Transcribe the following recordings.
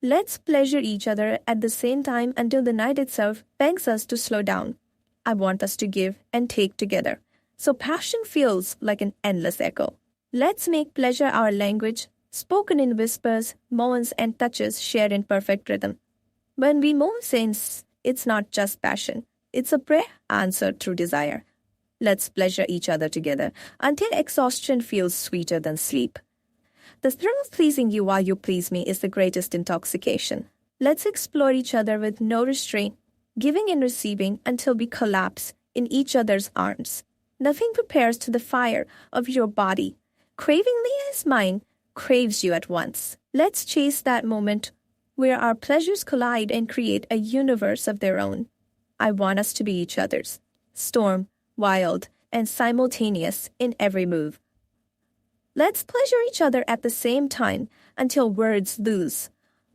Let's pleasure each other at the same time until the night itself begs us to slow down. I want us to give and take together, so passion feels like an endless echo. Let's make pleasure our language, spoken in whispers, moans, and touches shared in perfect rhythm. When we moan since it's not just passion, it's a prayer answered through desire. Let's pleasure each other together until exhaustion feels sweeter than sleep. The thrill of pleasing you while you please me is the greatest intoxication. Let's explore each other with no restraint, giving and receiving until we collapse in each other's arms. Nothing prepares to the fire of your body. Cravingly as mine craves you at once. Let's chase that moment where our pleasures collide and create a universe of their own. I want us to be each other's. Storm, wild, and simultaneous in every move. Let's pleasure each other at the same time until words lose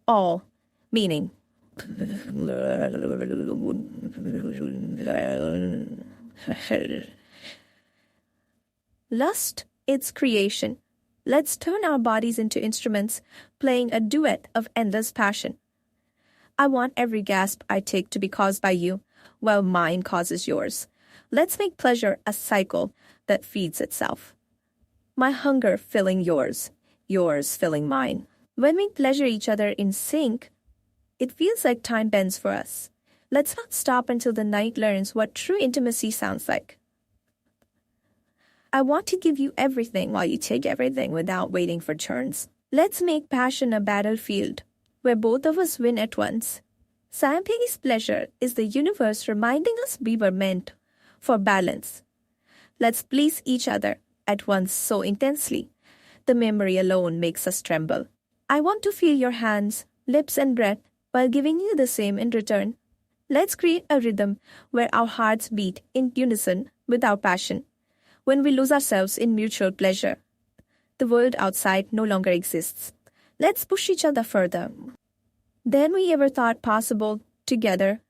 all meaning. Lust, its creation. Let's turn our bodies into instruments, playing a duet of endless passion. I want every gasp I take to be caused by you, while mine causes yours. Let's make pleasure a cycle that feeds itself. My hunger filling yours, yours filling mine. When we pleasure each other in sync, it feels like time bends for us. Let's not stop until the night learns what true intimacy sounds like. I want to give you everything while you take everything without waiting for turns. Let's make passion a battlefield where both of us win at once. Simultaneous pleasure is the universe reminding us we were meant for balance. Let's please each other at once so intensely. The memory alone makes us tremble. I want to feel your hands, lips, and breath while giving you the same in return. Let's create a rhythm where our hearts beat in unison with our passion. When we lose ourselves in mutual pleasure, the world outside no longer exists. Let's push each other further than we ever thought possible together.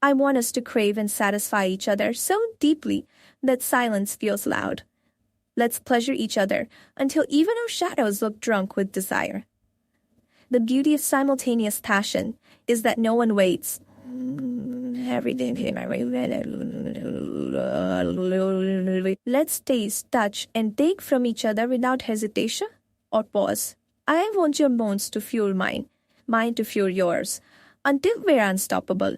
I want us to crave and satisfy each other so deeply that silence feels loud. Let's pleasure each other until even our shadows look drunk with desire. The beauty of simultaneous passion is that no one waits. Let's taste, touch, and take from each other without hesitation or pause. I want your moans to fuel mine, mine to fuel yours, until we're unstoppable.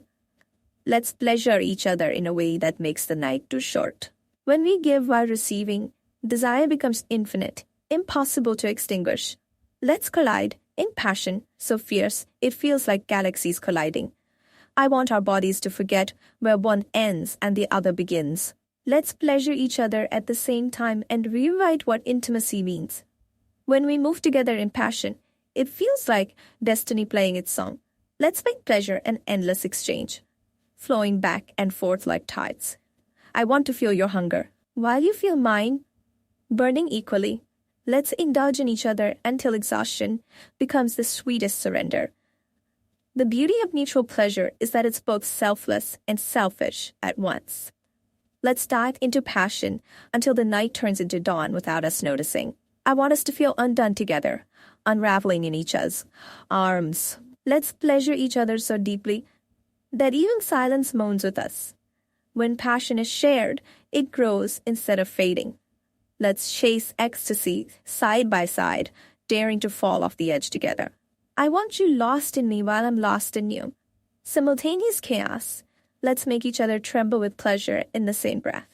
Let's pleasure each other in a way that makes the night too short. When we give while receiving, desire becomes infinite, impossible to extinguish. Let's collide in passion so fierce it feels like galaxies colliding. I want our bodies to forget where one ends and the other begins. Let's pleasure each other at the same time and rewrite what intimacy means. When we move together in passion, it feels like destiny playing its song. Let's make pleasure an endless exchange, flowing back and forth like tides. I want to feel your hunger, while you feel mine, burning equally. Let's indulge in each other until exhaustion becomes the sweetest surrender. The beauty of mutual pleasure is that it's both selfless and selfish at once. Let's dive into passion until the night turns into dawn without us noticing. I want us to feel undone together, unraveling in each other's arms. Let's pleasure each other so deeply that even silence moans with us. When passion is shared, it grows instead of fading. Let's chase ecstasy side by side, daring to fall off the edge together. I want you lost in me while I'm lost in you. Simultaneous chaos. Let's make each other tremble with pleasure in the same breath.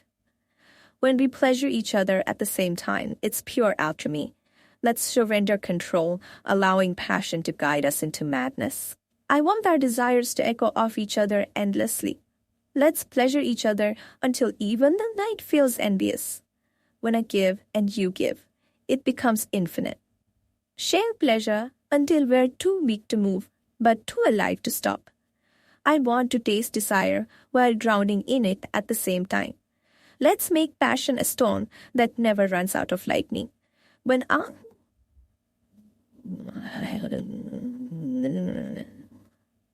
When we pleasure each other at the same time, it's pure alchemy. Let's surrender control, allowing passion to guide us into madness. I want our desires to echo off each other endlessly. Let's pleasure each other until even the night feels envious. When I give and you give, it becomes infinite. Share pleasure until we're too weak to move, but too alive to stop. I want to taste desire while drowning in it at the same time. Let's make passion a stone that never runs out of lightning. When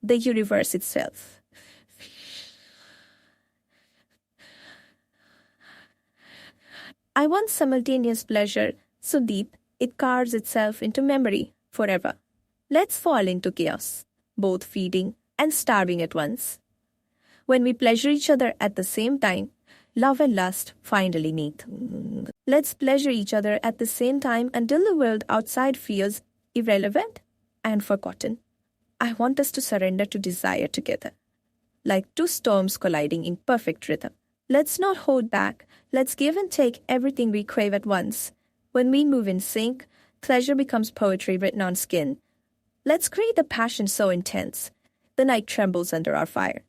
the universe itself. I want simultaneous pleasure so deep it carves itself into memory forever. Let's fall into chaos, both feeding and starving at once. When we pleasure each other at the same time, love and lust finally meet. Let's pleasure each other at the same time until the world outside feels irrelevant and forgotten. I want us to surrender to desire together, like two storms colliding in perfect rhythm. Let's not hold back. Let's give and take everything we crave at once. When we move in sync, pleasure becomes poetry written on skin. Let's create a passion so intense, the night trembles under our fire.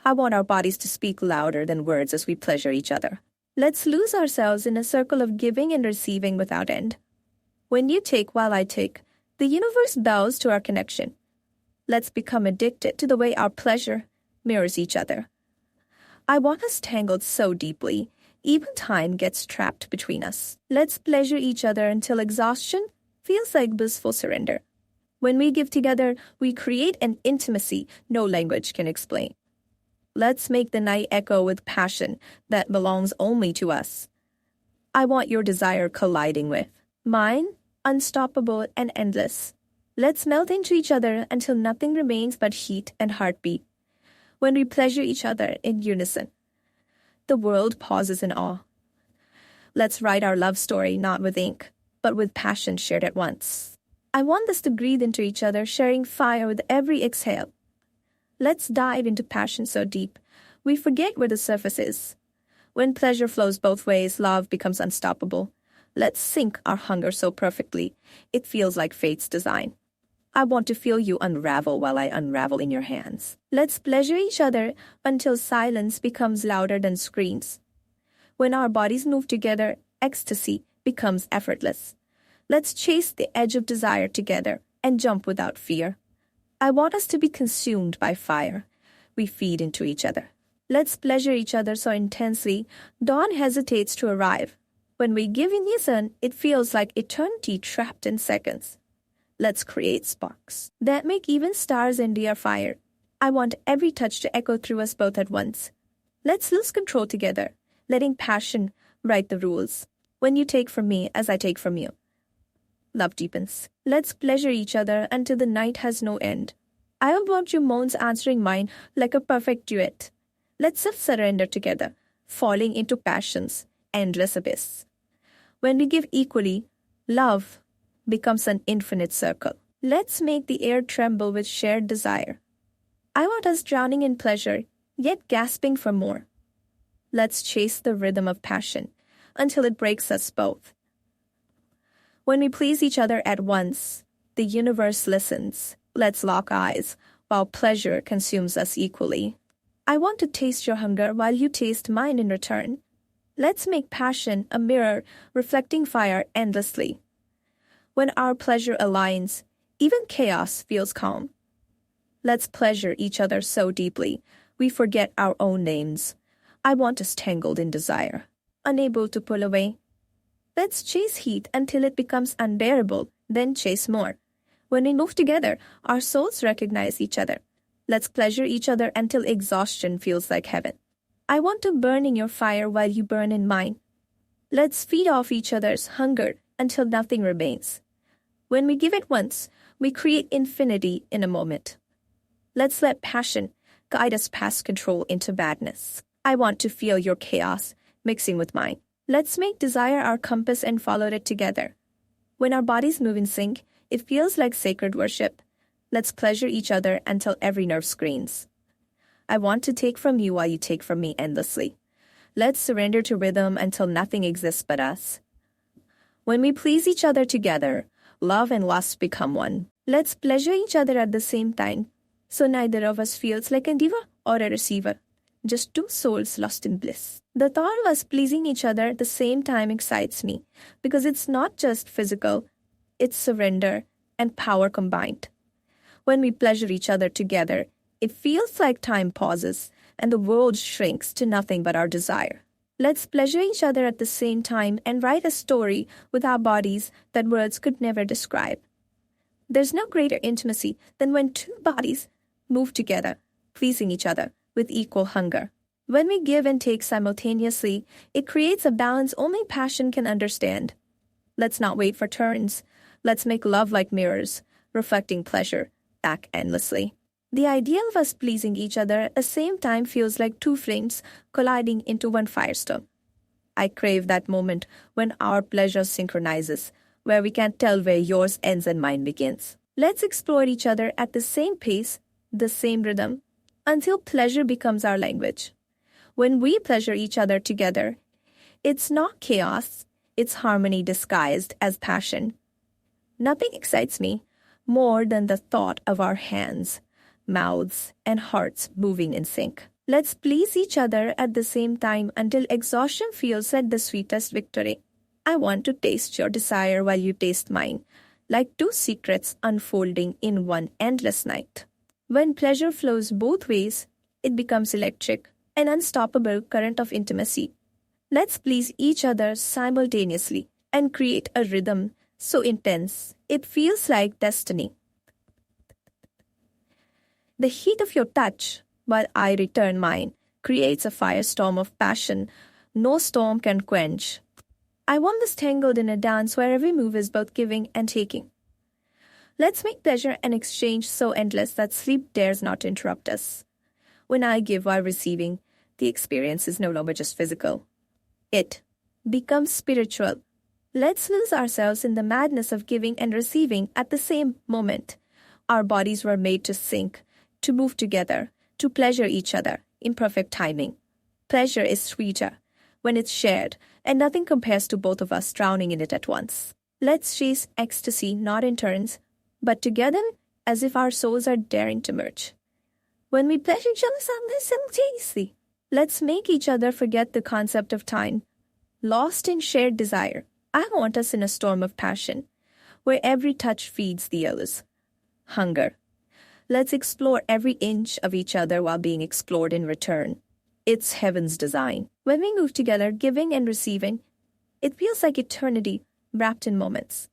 I want our bodies to speak louder than words as we pleasure each other. Let's lose ourselves in a circle of giving and receiving without end. When you take while I take, the universe bows to our connection. Let's become addicted to the way our pleasure mirrors each other. I want us tangled so deeply, even time gets trapped between us. Let's pleasure each other until exhaustion feels like blissful surrender. When we give together, we create an intimacy no language can explain. Let's make the night echo with passion that belongs only to us. I want your desire colliding with mine, unstoppable and endless. Let's melt into each other until nothing remains but heat and heartbeat. When we pleasure each other in unison, the world pauses in awe. Let's write our love story not with ink, but with passion shared at once. I want us to breathe into each other, sharing fire with every exhale. Let's dive into passion so deep, we forget where the surface is. When pleasure flows both ways, love becomes unstoppable. Let's sync our hunger so perfectly, it feels like fate's design. I want to feel you unravel while I unravel in your hands. Let's pleasure each other until silence becomes louder than screams. When our bodies move together, ecstasy becomes effortless. Let's chase the edge of desire together and jump without fear. I want us to be consumed by fire. We feed into each other. Let's pleasure each other so intensely, dawn hesitates to arrive. When we give in unison, it feels like eternity trapped in seconds. Let's create sparks that make even stars envy our fire. I want every touch to echo through us both at once. Let's lose control together, letting passion write the rules. When you take from me as I take from you, love deepens. Let's pleasure each other until the night has no end. I want your moans answering mine like a perfect duet. Let's surrender together, falling into passion's endless abyss. When we give equally, love becomes an infinite circle. Let's make the air tremble with shared desire. I want us drowning in pleasure, yet gasping for more. Let's chase the rhythm of passion until it breaks us both. When we please each other at once, the universe listens. Let's lock eyes while pleasure consumes us equally. I want to taste your hunger while you taste mine in return. Let's make passion a mirror reflecting fire endlessly. When our pleasure aligns, even chaos feels calm. Let's pleasure each other so deeply, we forget our own names. I want us tangled in desire, unable to pull away. Let's chase heat until it becomes unbearable, then chase more. When we move together, our souls recognize each other. Let's pleasure each other until exhaustion feels like heaven. I want to burn in your fire while you burn in mine. Let's feed off each other's hunger until nothing remains. When we give it once, we create infinity in a moment. Let's let passion guide us past control into madness. I want to feel your chaos mixing with mine. Let's make desire our compass and follow it together. When our bodies move in sync, it feels like sacred worship. Let's pleasure each other until every nerve screams. I want to take from you while you take from me endlessly. Let's surrender to rhythm until nothing exists but us. When we please each other together, love and lust become one. Let's pleasure each other at the same time, so neither of us feels like a giver or a receiver, just two souls lost in bliss. The thought of us pleasing each other at the same time excites me, because it's not just physical, it's surrender and power combined. When we pleasure each other together, it feels like time pauses and the world shrinks to nothing but our desire. Let's pleasure each other at the same time and write a story with our bodies that words could never describe. There's no greater intimacy than when two bodies move together, pleasing each other with equal hunger. When we give and take simultaneously, it creates a balance only passion can understand. Let's not wait for turns. Let's make love like mirrors, reflecting pleasure back endlessly. The idea of us pleasing each other at the same time feels like two flames colliding into one firestorm. I crave that moment when our pleasure synchronizes, where we can't tell where yours ends and mine begins. Let's explore each other at the same pace, the same rhythm, until pleasure becomes our language. When we pleasure each other together, it's not chaos, it's harmony disguised as passion. Nothing excites me more than the thought of our hands, mouths, and hearts moving in sync. Let's please each other at the same time until exhaustion feels like the sweetest victory. I want to taste your desire while you taste mine, like two secrets unfolding in one endless night. When pleasure flows both ways, it becomes electric, an unstoppable current of intimacy. Let's please each other simultaneously and create a rhythm so intense it feels like destiny. The heat of your touch, while I return mine, creates a firestorm of passion no storm can quench. I want this tangled in a dance where every move is both giving and taking. Let's make pleasure an exchange so endless that sleep dares not interrupt us. When I give while receiving, the experience is no longer just physical. It becomes spiritual. Let's lose ourselves in the madness of giving and receiving at the same moment. Our bodies were made to sync, to move together, to pleasure each other in perfect timing. Pleasure is sweeter when it's shared, and nothing compares to both of us drowning in it at once. Let's chase ecstasy not in turns, but together as if our souls are daring to merge. When we pleasure each other simultaneously, let's make each other forget the concept of time, lost in shared desire. I want us in a storm of passion, where every touch feeds the others. Hunger. Let's explore every inch of each other while being explored in return. It's heaven's design. When we move together, giving and receiving, it feels like eternity wrapped in moments.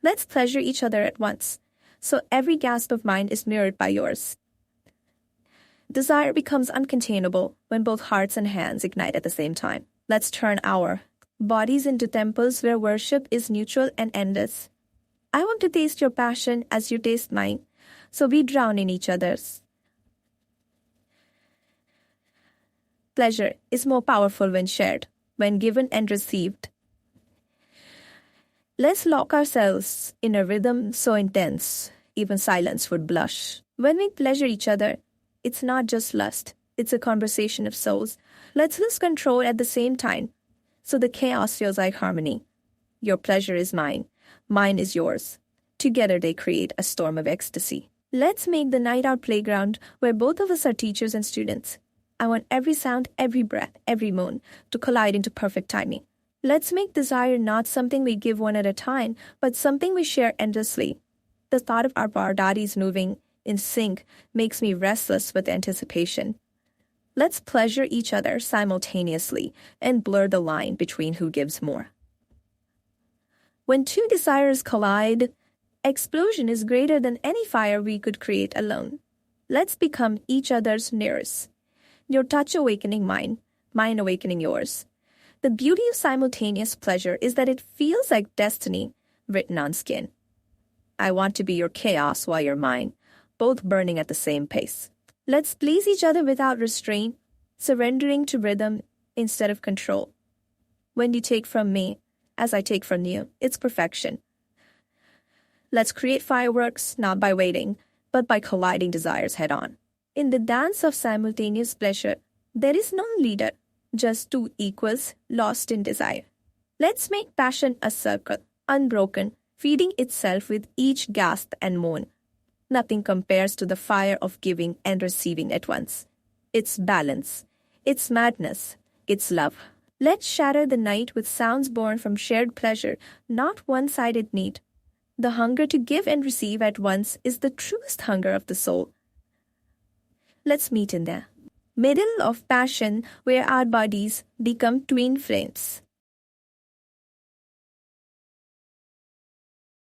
Let's pleasure each other at once, so every gasp of mine is mirrored by yours. Desire becomes uncontainable when both hearts and hands ignite at the same time. Let's turn our bodies into temples where worship is neutral and endless. I want to taste your passion as you taste mine, so we drown in each other's. Pleasure is more powerful when shared, when given and received. Let's lock ourselves in a rhythm so intense, even silence would blush. When we pleasure each other, it's not just lust, it's a conversation of souls. Let's lose control at the same time, so the chaos feels like harmony. Your pleasure is mine, mine is yours. Together they create a storm of ecstasy. Let's make the night our playground where both of us are teachers and students. I want every sound, every breath, every moan to collide into perfect timing. Let's make desire not something we give one at a time, but something we share endlessly. The thought of our bodies moving in sync makes me restless with anticipation. Let's pleasure each other simultaneously and blur the line between who gives more. When two desires collide, explosion is greater than any fire we could create alone. Let's become each other's nearest. Your touch awakening mine, mine awakening yours. The beauty of simultaneous pleasure is that it feels like destiny written on skin. I want to be your chaos while you're mine, both burning at the same pace. Let's please each other without restraint, surrendering to rhythm instead of control. When you take from me, as I take from you, it's perfection. Let's create fireworks not by waiting, but by colliding desires head-on. In the dance of simultaneous pleasure, there is no leader, just two equals lost in desire. Let's make passion a circle, unbroken, feeding itself with each gasp and moan. Nothing compares to the fire of giving and receiving at once. It's balance, it's madness, it's love. Let's shatter the night with sounds born from shared pleasure, not one-sided need. The hunger to give and receive at once is the truest hunger of the soul. Let's meet in the middle of passion where our bodies become twin flames.